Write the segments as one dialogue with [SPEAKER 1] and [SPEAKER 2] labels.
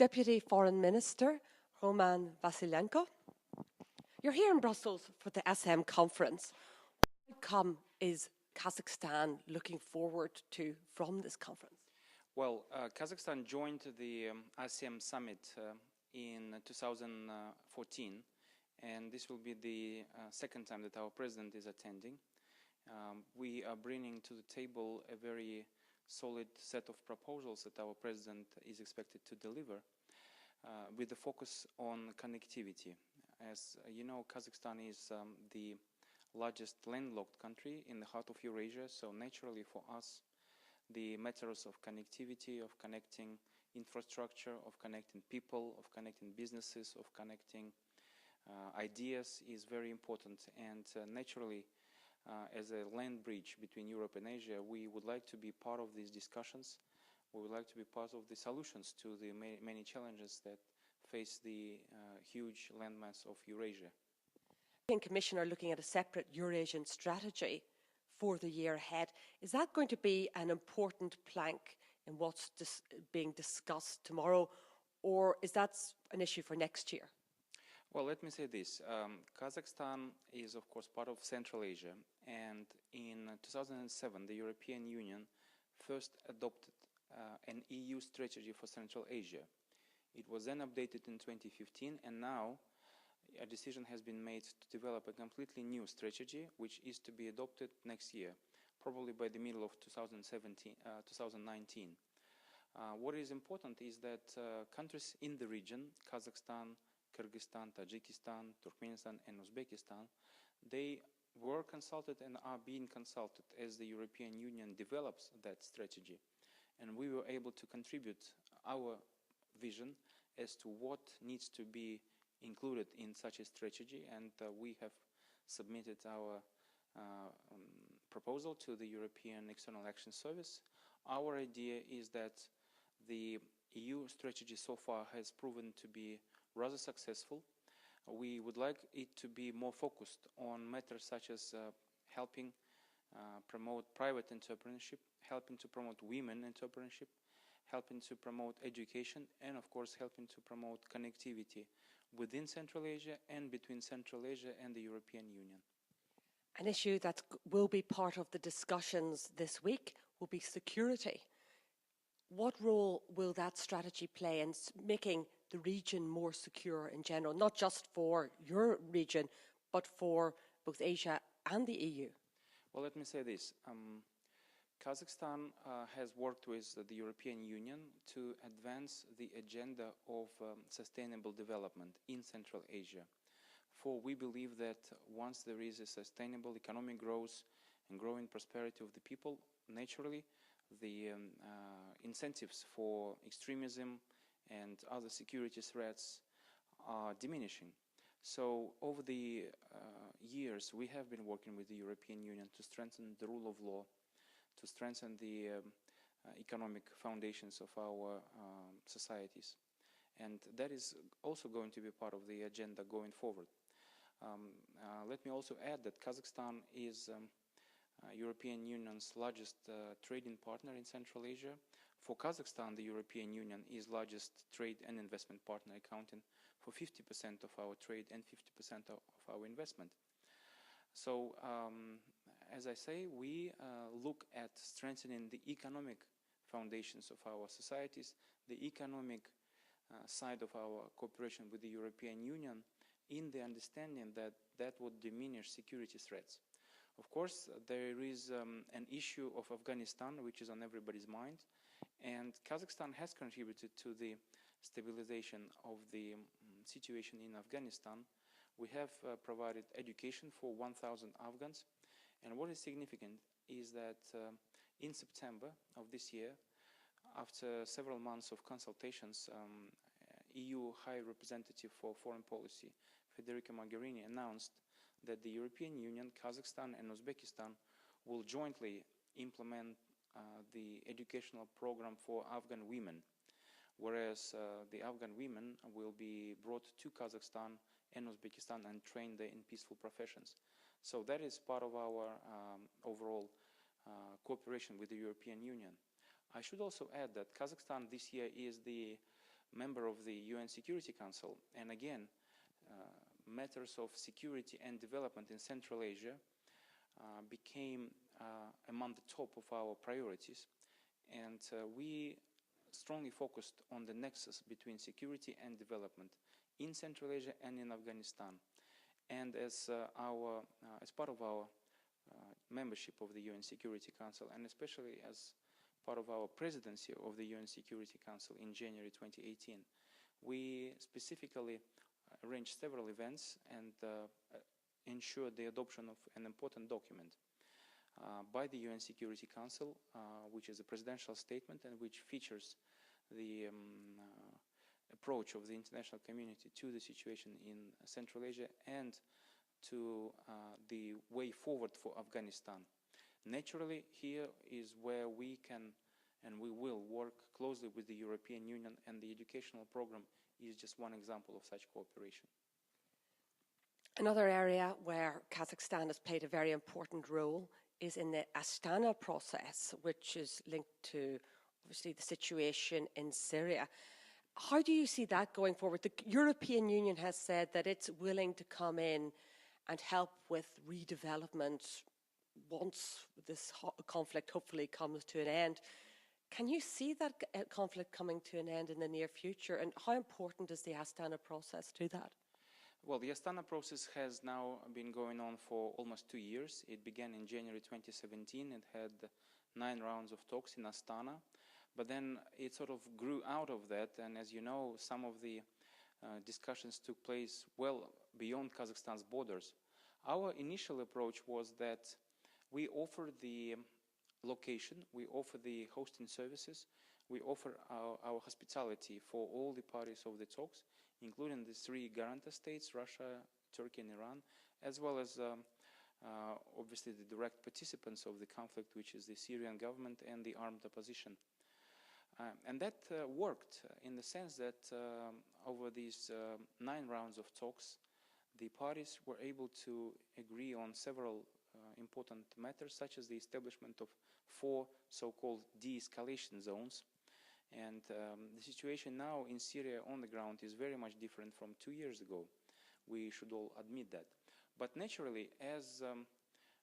[SPEAKER 1] Deputy Foreign Minister Roman Vasilenko. You're here in Brussels for the ASEM conference. What outcome is Kazakhstan looking forward to from this conference?
[SPEAKER 2] Well, Kazakhstan joined the ASEM summit in 2014, and this will be the second time that our president is attending. We are bringing to the table a very solid set of proposals that our president is expected to deliver with the focus on connectivity. As you know, Kazakhstan is the largest landlocked country in the heart of Eurasia, so naturally for us, the matters of connectivity, of connecting infrastructure, of connecting people, of connecting businesses, of connecting ideas is very important. And naturally, as a land bridge between Europe and Asia, we would like to be part of these discussions. We would like to be part of the solutions to the many challenges that face the huge landmass of Eurasia.
[SPEAKER 1] The Commissioner looking at a separate Eurasian strategy for the year ahead. Is that going to be an important plank in what's being discussed tomorrow, or is that an issue for next year?
[SPEAKER 2] Well, let me say this. Kazakhstan is, of course, part of Central Asia, and in 2007, the European Union first adopted an EU strategy for Central Asia. It was then updated in 2015, and now a decision has been made to develop a completely new strategy, which is to be adopted next year, probably by the middle of 2019. What is important is that countries in the region, Kazakhstan, Kyrgyzstan, Tajikistan, Turkmenistan, and Uzbekistan, they were consulted and are being consulted as the European Union develops that strategy. And we were able to contribute our vision as to what needs to be included in such a strategy, and we have submitted our proposal to the European External Action Service. Our idea is that the EU strategy so far has proven to be rather successful. We would like it to be more focused on matters such as helping promote private entrepreneurship, helping to promote women entrepreneurship, helping to promote education, and of course helping to promote connectivity within Central Asia and between Central Asia and the European Union.
[SPEAKER 1] An issue that will be part of the discussions this week will be security. What role will that strategy play in making the region more secure in general, not just for your region, but for both Asia and the EU?
[SPEAKER 2] Well, let me say this. Kazakhstan has worked with the European Union to advance the agenda of sustainable development in Central Asia. For we believe that once there is a sustainable economic growth and growing prosperity of the people, naturally the incentives for extremism and other security threats are diminishing. So over the years, we have been working with the European Union to strengthen the rule of law, to strengthen the economic foundations of our societies. And that is also going to be part of the agenda going forward. Let me also add that Kazakhstan is European Union's largest trading partner in Central Asia. For Kazakhstan, the European Union is largest trade and investment partner, accounting for 50% of our trade and 50% of our investment. So, as I say, we look at strengthening the economic foundations of our societies, the economic side of our cooperation with the European Union, in the understanding that that would diminish security threats. Of course, there is an issue of Afghanistan, which is on everybody's mind, and Kazakhstan has contributed to the stabilization of the situation in Afghanistan. We have provided education for 1,000 Afghans, and what is significant is that in September of this year, after several months of consultations, EU High Representative for Foreign Policy, Federica Mogherini, announced that the European Union, Kazakhstan and Uzbekistan will jointly implement the educational program for Afghan women, whereas the Afghan women will be brought to Kazakhstan and Uzbekistan and trained there in peaceful professions. So that is part of our overall cooperation with the European Union. I should also add that Kazakhstan this year is the member of the UN Security Council, and again, matters of security and development in Central Asia became among the top of our priorities, and we strongly focused on the nexus between security and development in Central Asia and in Afghanistan. And as part of our membership of the UN Security Council, and especially as part of our presidency of the UN Security Council in January 2018, we specifically arranged several events and ensured the adoption of an important document by the UN Security Council, which is a presidential statement and which features the approach of the international community to the situation in Central Asia and to the way forward for Afghanistan. Naturally, here is where we can and we will work closely with the European Union, and the educational program is just one example of such cooperation.
[SPEAKER 1] Another area where Kazakhstan has played a very important role is in the Astana process, which is linked to obviously the situation in Syria. How do you see that going forward? The European Union has said that it's willing to come in and help with redevelopment once this conflict hopefully comes to an end. Can you see that conflict coming to an end in the near future? And how important is the Astana process to that?
[SPEAKER 2] Well, the Astana process has now been going on for almost 2 years. It began in January 2017. It had 9 rounds of talks in Astana. But then it sort of grew out of that. And as you know, some of the discussions took place well beyond Kazakhstan's borders. Our initial approach was that we offer the location, we offer the hosting services, we offer our hospitality for all the parties of the talks, including the 3 guarantor states, Russia, Turkey and Iran, as well as obviously the direct participants of the conflict, which is the Syrian government and the armed opposition. And that worked in the sense that over these 9 rounds of talks, the parties were able to agree on several important matters, such as the establishment of 4 so-called de-escalation zones. And the situation now in Syria on the ground is very much different from 2 years ago. We should all admit that. But naturally, as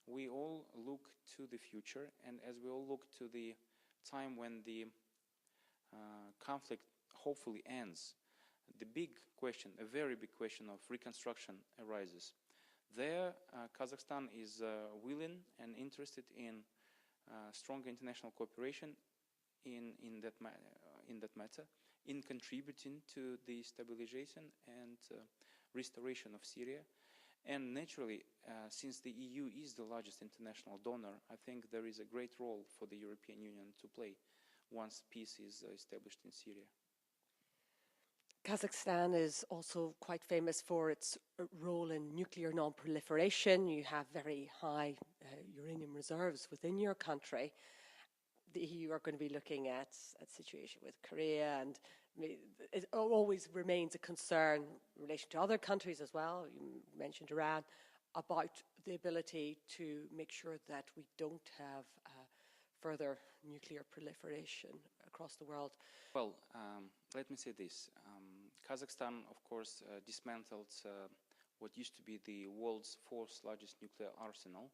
[SPEAKER 2] we all look to the future and as we all look to the time when the conflict hopefully ends, the big question, a very big question of reconstruction arises. There, Kazakhstan is willing and interested in strong international cooperation in that matter, in contributing to the stabilization and restoration of Syria. And naturally, since the EU is the largest international donor, I think there is a great role for the European Union to play once peace is established in Syria.
[SPEAKER 1] Kazakhstan is also quite famous for its role in nuclear non-proliferation. You have very high uranium reserves within your country. The EU are going to be looking at a situation with Korea, and it always remains a concern in relation to other countries as well. You mentioned Iran, about the ability to make sure that we don't have further nuclear proliferation across the world.
[SPEAKER 2] Well, let me say this. Kazakhstan, of course, dismantled what used to be the world's 4th largest nuclear arsenal.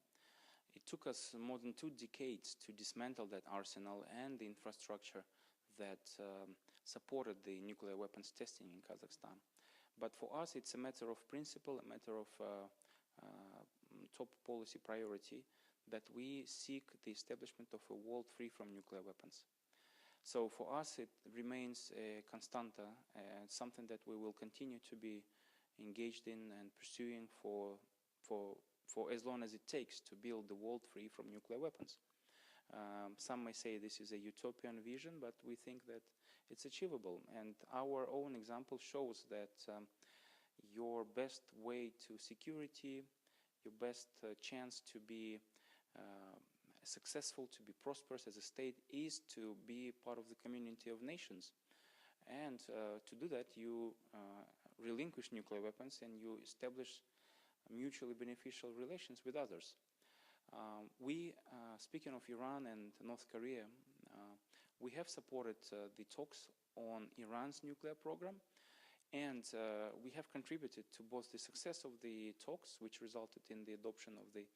[SPEAKER 2] It took us more than 2 decades to dismantle that arsenal and the infrastructure that supported the nuclear weapons testing in Kazakhstan. But for us, it's a matter of principle, a matter of top policy priority, that we seek the establishment of a world free from nuclear weapons. So for us, it remains a constanta, something that we will continue to be engaged in and pursuing for as long as it takes to build the world free from nuclear weapons. Some may say this is a utopian vision, but we think that it's achievable. And our own example shows that your best way to security, your best chance to be successful, to be prosperous as a state, is to be part of the community of nations. And to do that, you relinquish nuclear weapons and you establish mutually beneficial relations with others. Speaking of Iran and North Korea, We have supported the talks on Iran's nuclear program, and we have contributed to both the success of the talks, which resulted in the adoption of the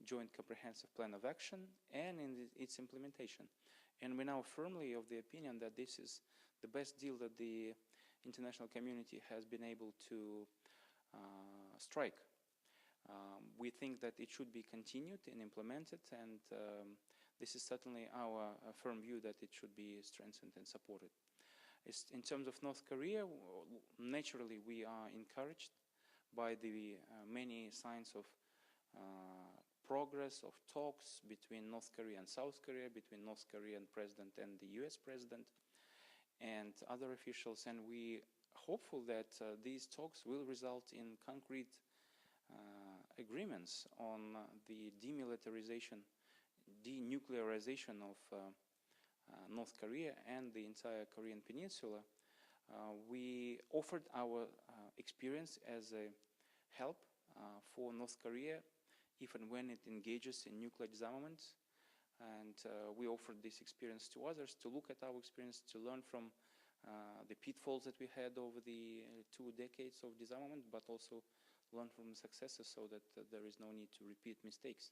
[SPEAKER 2] Joint Comprehensive Plan of Action, and in its implementation. And we're now firmly of the opinion that this is the best deal that the international community has been able to strike. We think that it should be continued and implemented, and this is certainly our firm view that it should be strengthened and supported. In terms of North Korea, naturally we are encouraged by the many signs of progress, of talks between North Korea and South Korea, between North Korean president and the US president and other officials, and we hopeful that these talks will result in concrete agreements on the demilitarization, denuclearization of North Korea and the entire Korean peninsula. We offered our experience as a help for North Korea even when it engages in nuclear disarmament, and we offered this experience to others to look at our experience, to learn from the pitfalls that we had over the 2 decades of disarmament, but also learn from successes so that there is no need to repeat mistakes.